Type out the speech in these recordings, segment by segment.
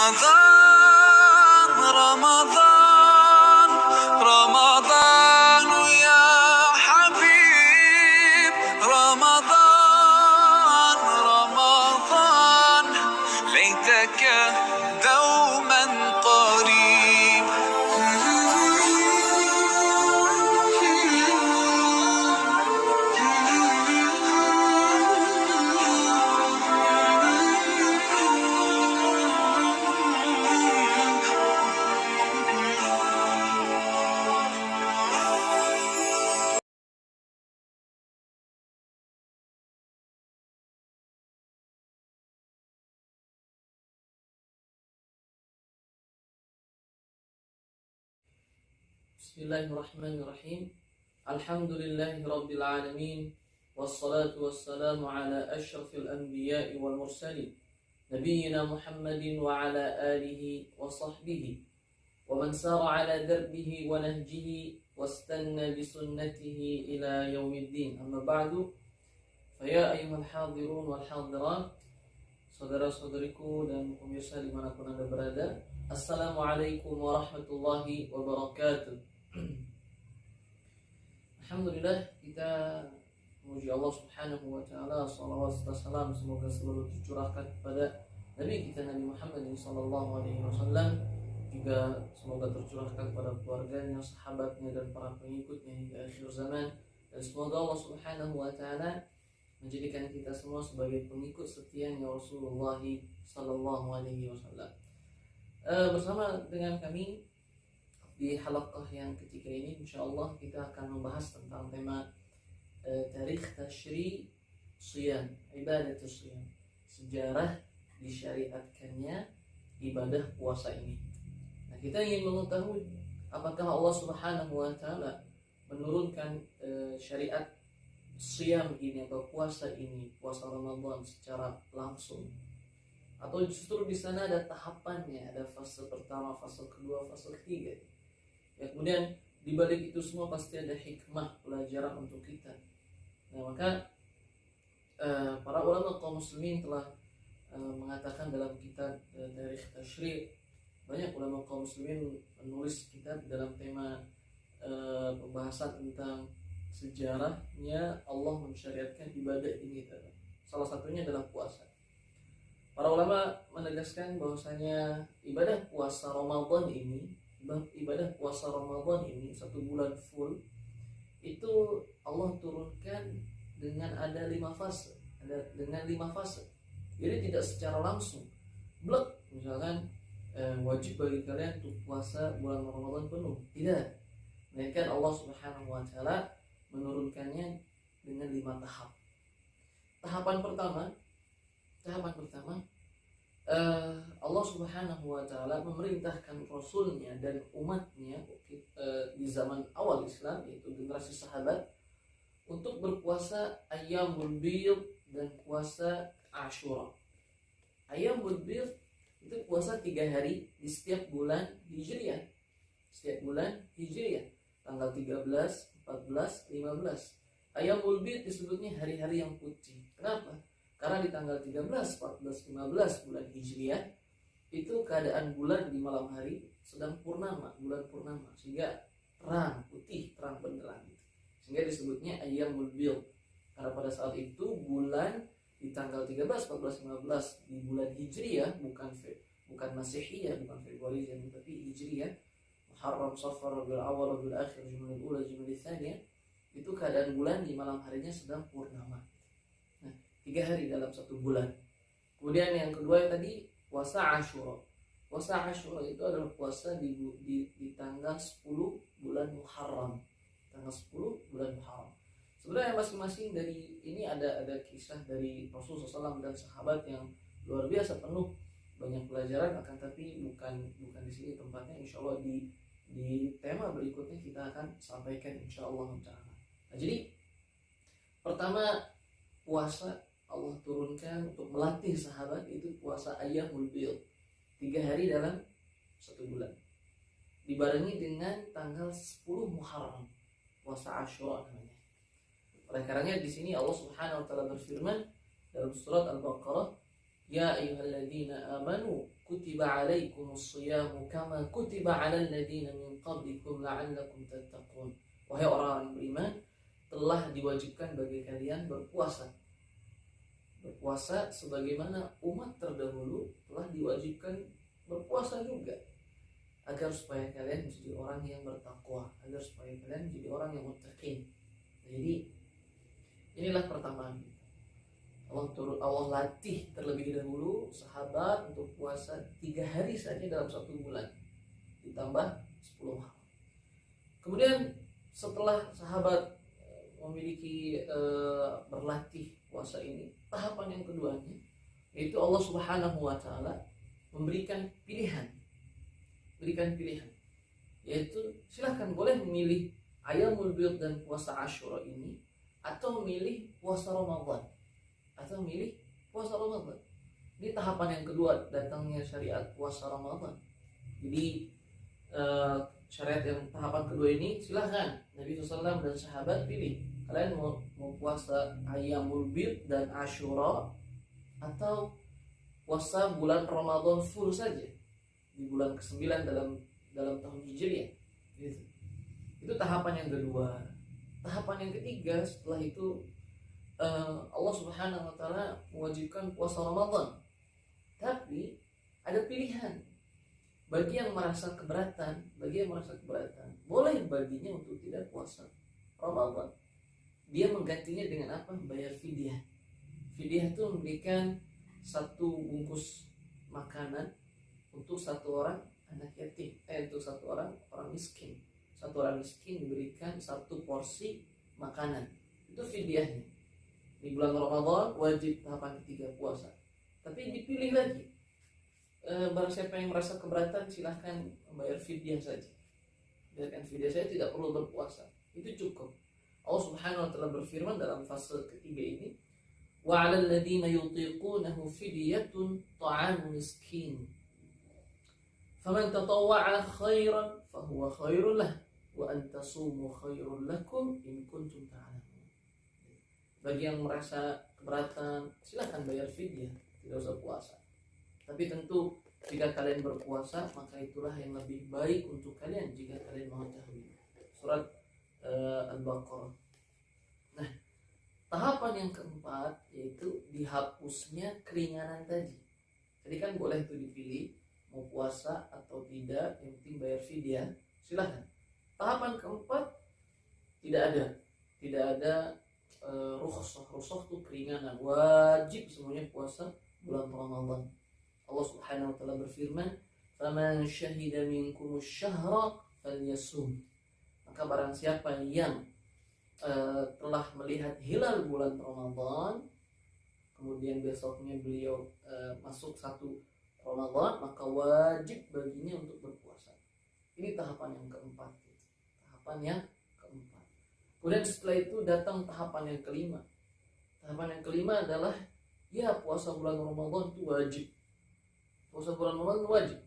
رمضان رمضان رمضان يا حبيب رمضان رمضان ليتك دوما قريب. Bismillahirrahmanirrahim. Alhamdulillahirabbil alamin. Wassalatu wassalamu ala asyrafil anbiya'i wal mursalin. Nabiyyina Muhammadin wa ala alihi wa sahbihi wa man sara ala darbihi wa nahjihi wastanna bi sunnatihi ila yaumiddin. Amma ba'du. Fa ya ayyuhal hadirun wal hadirat, saudara-saudariku dan pemirsa dimanapun Anda berada, Assalamualaikum warahmatullahi wabarakatuh. Alhamdulillah, kita memuji Allah Subhanahu wa taala, salawat serta salam semoga selalu tercurahkan kepada Nabi kita Nabi Muhammad sallallahu alaihi wasallam, juga semoga tercurahkan kepada keluarganya, sahabatnya dan para pengikutnya hingga akhir zaman, dan semoga Allah Subhanahu wa taala menjadikan kita semua sebagai pengikut setianya Rasulullah sallallahu alaihi wasallam. Bersama dengan kami di halaqah yang ketiga ini, insyaallah kita akan membahas tentang tema tarikh tashri' siyam, ibadat siyam, sejarah disyariatkannya ibadah puasa ini. Nah, kita ingin mengetahui apakah Allah Subhanahu wa taala menurunkan syariat siyam ini atau puasa ini, puasa Ramadan secara langsung, atau justru di sana ada tahapannya, ada fase pertama, fase kedua, fase ketiga. Ya, kemudian di balik itu semua pasti ada hikmah pelajaran untuk kita. Nah, maka para ulama kaum muslimin telah mengatakan dalam kitab Tarikh Tashri', banyak ulama kaum muslimin menulis kitab dalam tema pembahasan tentang sejarahnya Allah mensyariatkan ibadah ini. Salah satunya adalah puasa. Para ulama menegaskan bahwasanya ibadah puasa Ramadan ini 1 bulan full itu Allah turunkan dengan ada 5 fase, Jadi tidak secara langsung blek misalkan wajib bagi kalian untuk puasa bulan Ramadan penuh, tidak. Melainkan Allah Subhanahu wa taala menurunkannya dengan 5 tahap. Tahapan pertama Allah Subhanahu wa taala memerintahkan Rasulnya dan umatnya di zaman awal Islam, yaitu generasi sahabat, untuk berpuasa Ayyamul Bidh dan puasa Asyura. Ayyamul Bidh itu puasa 3 hari di setiap bulan Hijriah. Tanggal 13, 14, 15. Ayyamul Bidh disebutnya hari-hari yang putih. Kenapa? Karena di tanggal 13, 14, 15 bulan Hijriah itu keadaan bulan di malam hari sedang purnama, bulan purnama, sehingga terang, putih, terang benderang gitu. Sehingga disebutnya Ayyamul Bidh. Karena pada saat itu bulan di tanggal 13, 14, 15 di bulan Hijriah, bukan Masihiyah, bukan Februari, tapi Hijriah, Muharram, Safar, Rabiul Awwal, Rabiul Akhir, Jumadil Ula, Jumadil Tsaniyah, itu keadaan bulan di malam harinya sedang purnama. 3 hari dalam 1 bulan. Kemudian yang kedua yang tadi puasa Asyura. Puasa Asyura itu adalah puasa di tanggal 10 bulan Muharram. Tanggal 10 bulan Muharram. Sebenarnya masing-masing dari ini ada kisah dari Rasulullah SAW dan sahabat yang luar biasa, penuh banyak pelajaran, akan tapi bukan di sini tempatnya. Insyaallah di tema berikutnya kita akan sampaikan insyaallah taala. Nah, jadi pertama, puasa Allah turunkan untuk melatih sahabat itu puasa Ayyamul Bidh, 3 hari dalam 1 bulan, dibarengi dengan tanggal 10 Muharram, puasa Asyura namanya. Oleh karenanya di sini Allah Subhanahu wa taala berfirman dalam surat Al-Baqarah Ya ayyuhalladzina amanu kutiba alaikumus shiyamu kama kutiba alal ladzina min qablikum la'allakum tattaqun. Wahai orang-orang beriman, telah diwajibkan bagi kalian berpuasa. Berpuasa sebagaimana umat terdahulu telah diwajibkan berpuasa juga, agar supaya kalian menjadi orang yang bertakwa, agar supaya kalian menjadi orang yang muttaqin. Jadi inilah pertama, Allah latih terlebih dahulu sahabat untuk puasa 3 hari saja dalam 1 bulan, ditambah 10 hari. Kemudian setelah sahabat memiliki berlatih puasa ini, tahapan yang keduanya yaitu Allah Subhanahu wa taala memberikan pilihan, yaitu silahkan boleh memilih Ayyamul Bid dan puasa Asyura ini, atau memilih puasa Ramadan, Ini tahapan yang kedua datangnya syariat puasa Ramadan. Jadi syariat yang tahapan kedua ini silahkan Nabi SAW dan sahabat pilih, kalian mau puasa Ayyamul Bid dan Asyura atau puasa bulan Ramadan full saja di bulan ke-9 dalam tahun Hijriah gitu. Itu tahapan yang kedua. Tahapan yang ketiga setelah itu Allah Subhanahu wa taala mewajibkan puasa Ramadan. Tapi ada pilihan. Bagi yang merasa keberatan, boleh baginya untuk tidak puasa Ramadan. Dia menggantinya dengan apa? Bayar fidyah. Fidyah itu memberikan 1 bungkus makanan untuk 1 orang anak yatim, untuk 1 orang miskin. 1 orang miskin diberikan 1 porsi makanan. Itu fidyahnya. Di bulan Ramadan wajib tahapan ketiga puasa. Tapi dipilih lagi. Barang siapa yang merasa keberatan silahkan membayar fidyah saja. Bayarkan fidyah saja, tidak perlu berpuasa. Itu cukup. Allah Subhanahu wa taala berfirman dalam fase ketiga ini, wa 'alal ladzina yutiqunahu fidyatun ta'amu miskin. Faman tatawwa'a khairan fahuwa khairul lah wa an tasumu khairul lakum in kuntum ta'lamun. Bagi yang merasa keberatan silahkan bayar fidyah, tidak usah puasa. Tapi tentu jika kalian berpuasa maka itulah yang lebih baik untuk kalian jika kalian mengetahui. Surat Al-Baqarah. Nah, tahapan yang keempat yaitu dihapusnya keringanan tadi. Jadi kan boleh itu dipilih mau puasa atau tidak, yang penting bayar fidyah, silahkan. Tahapan keempat tidak ada rukhsah itu keringanan, wajib semuanya puasa bulan Ramadan. Allah Subhanahu wa taala berfirman, "Faman syahida minkumus syahra falyasum." Maka barang siapa yang telah melihat hilal bulan Ramadan, kemudian besoknya beliau masuk 1 Ramadan, maka wajib baginya untuk berpuasa. Ini tahapan yang keempat. Kemudian setelah itu datang tahapan yang kelima. Tahapan yang kelima adalah ya puasa bulan Ramadan itu wajib. Puasa bulan Ramadan itu wajib.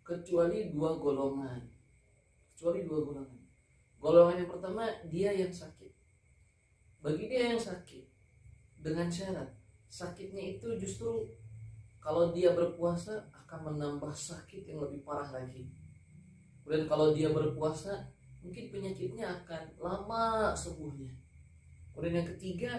Kecuali 2 golongan. Golongan yang pertama, dia yang sakit. Bagi dia yang sakit, dengan syarat sakitnya itu justru kalau dia berpuasa akan menambah sakit yang lebih parah lagi. Kemudian kalau dia berpuasa mungkin penyakitnya akan lama sembuhnya. Kemudian yang ketiga,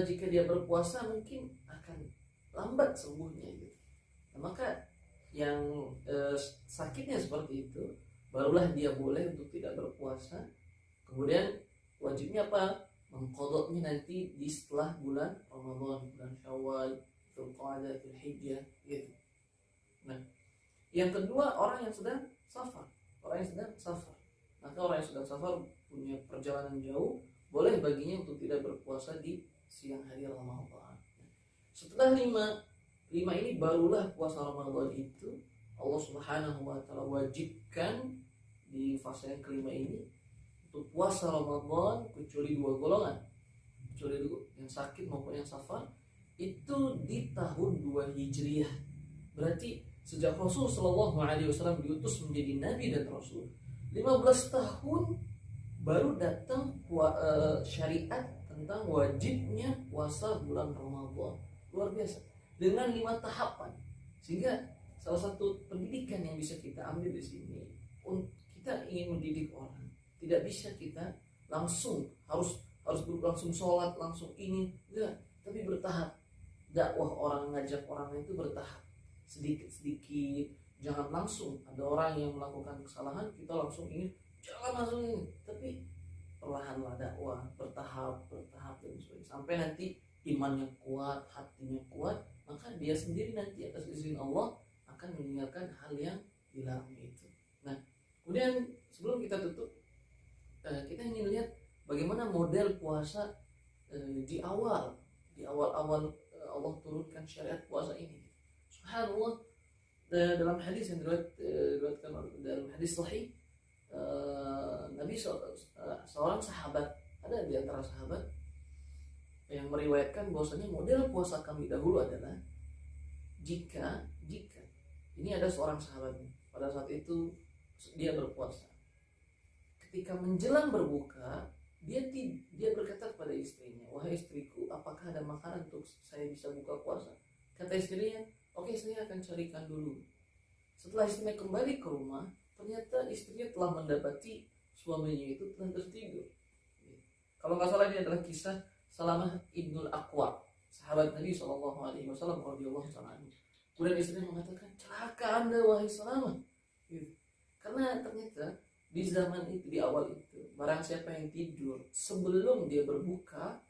jika dia berpuasa mungkin akan lambat sembuhnya gitu. Nah, maka yang sakitnya seperti itu barulah dia boleh untuk tidak berpuasa. Kemudian wajibnya apa? Mengqadha'nya nanti di setelah bulan Ramadan, bulan Syawal, Dzulqa'dah, Dzulhijjah gitu. Nah, yang kedua orang yang sedang safar. Maka orang yang sedang safar punya perjalanan jauh, boleh baginya untuk tidak berpuasa di siang hari Ramadan. Setelah 5 ini barulah puasa Ramadan itu Allah Subhanahu wa taala wajibkan di fase yang kelima ini untuk puasa Ramadan kecuali 2 golongan. Kecuali yang sakit maupun yang safar itu di tahun 2 Hijriah. Berarti sejak Rasul sallallahu alaihi wasallam diutus menjadi nabi dan rasul, 15 tahun baru datang syariat tentang wajibnya puasa bulan Ramadan. Luar biasa. dengan 5 tahapan. Sehingga salah satu pendidikan yang bisa kita ambil di sini, kita ingin mendidik orang, tidak bisa kita langsung harus langsung sholat, langsung ini, enggak, tapi bertahap. Dakwah orang, ngajak orang itu bertahap, sedikit-sedikit. Jangan langsung ada orang yang melakukan kesalahan kita langsung ingin jangan langsung ini, tapi perlahanlah dakwah, bertahap dan sebagainya, sampai nanti imannya kuat, hatinya kuat, maka dia sendiri nanti atas izin Allah akan meninggalkan hal yang dilarang itu. Nah, kemudian sebelum kita tutup, kita ingin lihat bagaimana model puasa di awal Allah turunkan syariat puasa ini. Subhanallah, dalam hadis yang diriwayatkan dalam hadis sahih, Nabi seorang sahabat, ada di antara sahabat yang meriwayatkan bahwasanya model puasa kami dahulu adalah jika ini ada seorang sahabat pada saat itu dia berpuasa, ketika menjelang berbuka dia berkata kepada istrinya, wahai istriku, apakah ada makanan untuk saya bisa buka puasa? Kata istrinya, oke, saya akan carikan dulu. Setelah istrinya kembali ke rumah, ternyata istrinya telah mendapati suaminya itu telah tertidur. Kalau nggak salah ini adalah kisah Salamah ibnul Aqwa, sahabat Nabi SAW radhiyallahu ta'ala anhu. Kemudian istrinya mengatakan, celaka Anda wahai Salamah, karena ternyata di zaman itu, di awal itu, barang siapa yang tidur sebelum dia berbuka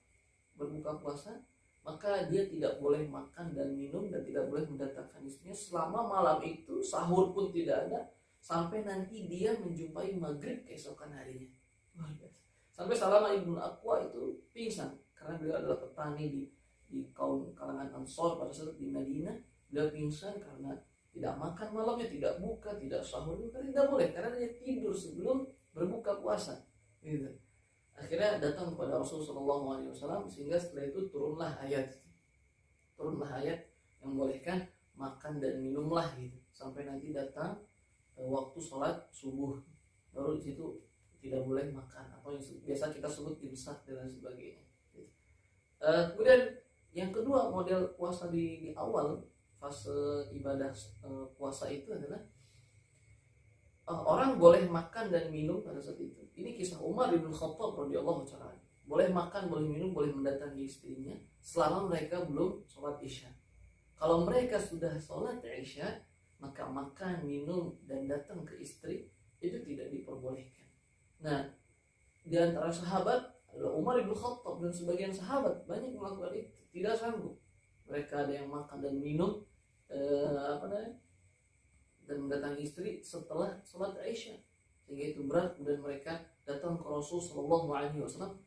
puasa, maka dia tidak boleh makan dan minum dan tidak boleh mendatangkan istrinya selama malam itu, sahur pun tidak ada, sampai nanti dia menjumpai maghrib keesokan harinya. Sampai Salamah ibnu Aqwa itu pingsan karena beliau adalah petani di kaum kalangan Ansor pada saat di Madinah. Beliau pingsan karena tidak makan malamnya, tidak buka, tidak sahur, karena tidak boleh, karena dia tidur sebelum berbuka puasa. Gitu. Akhirnya datang kepada Rasulullah SAW, sehingga setelah itu turunlah ayat yang membolehkan makan dan minumlah gitu, sampai nanti datang waktu sholat subuh, baru di situ tidak boleh makan, atau yang biasa kita sebut imsak dan sebagainya. Kemudian yang kedua, model puasa di awal fase ibadah puasa itu adalah orang boleh makan dan minum pada saat itu. Ini kisah Umar bin Khattab radhiyallahu ta'ala. Boleh makan, boleh minum, boleh mendatangi istrinya selama mereka belum sholat isya. Kalau mereka sudah sholat isya, maka makan, minum, dan datang ke istri itu tidak diperbolehkan. Nah, di antara sahabat adalah Umar bin Khattab dan sebagian sahabat banyak melakukan itu, tidak sanggup. Mereka ada yang makan dan minum dan mendatangi istri setelah sholat Isya, sehingga itu berat. Kemudian mereka datang ke Rasul Shallallahu Alaihi Wasallam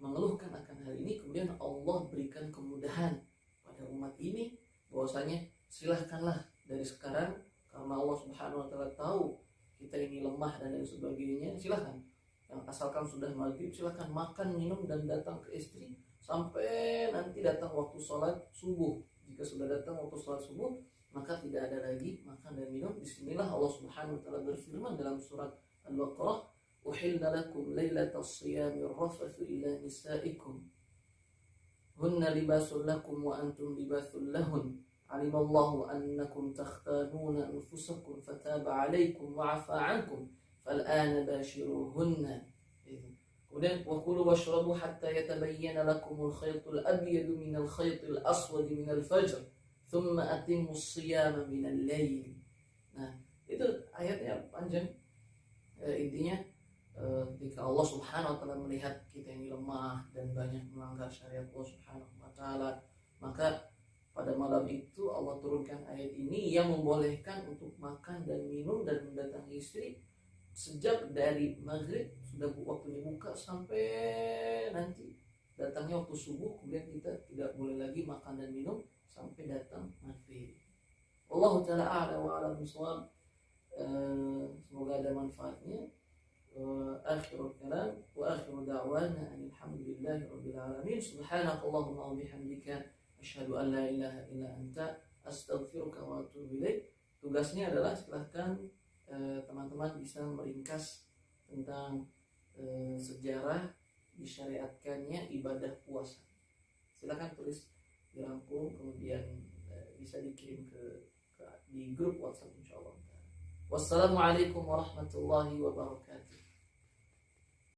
mengeluhkan akan hal ini. Kemudian Allah berikan kemudahan pada umat ini, bahwasanya silahkanlah dari sekarang, karena Allah Subhanahu Wa Taala tahu kita ini lemah dan lain sebagainya, silahkan. Yang asalkan sudah maghrib, silahkan makan, minum, dan datang ke istri sampai nanti datang waktu sholat subuh. Jika sudah datang waktu sholat subuh, maka tidak ada lagi makan dan minum. Bismillah, Allah Subhanahu Wa Taala berfirman dalam surat Al-Baqarah, "Uhilla lakum lailatas siyami rafathu ila nisaikum hunna libasul lakum wa antum libasul lahun alimallahu annakum takhtanuna anfusakum fataba alaikum wa afa ankum fal'ana bashiruhunna." Kemudian wakulu washrabu hatta yatabayyana lakumul khaytul abyadu minal khaytil aswadi minal fajr thumma atimmus siyama minal layl. Nah, itu ayatnya panjang. Intinya ketika Allah Subhanahu Wa Taala melihat kita ini lemah dan banyak melanggar syariat Allah Subhanahu Wa Taala, maka pada malam itu Allah turunkan ayat ini yang membolehkan untuk makan dan minum dan mendatangi istri sejak dari maghrib, sudah waktunya buka, sampai nanti datangnya waktu subuh. Kemudian kita tidak boleh lagi makan dan minum sampai datang maghrib. Wallahu ta'ala a'lam wa a'lam bishawab. Semoga ada manfaatnya. Akhirul kalam wa akhiru da'wana alhamdulillahi rabbil alamin. Subhanakallahumma wa bihamdika asyhadu an la ilaha illa anta astaghfiruka wa atubu ilaik. Tugasnya adalah silahkan teman-teman bisa meringkas tentang sejarah disyariatkannya ibadah puasa. Silakan tulis dirangkum, kemudian bisa dikirim di grup WhatsApp insyaallah. Wassalamualaikum warahmatullahi wabarakatuh.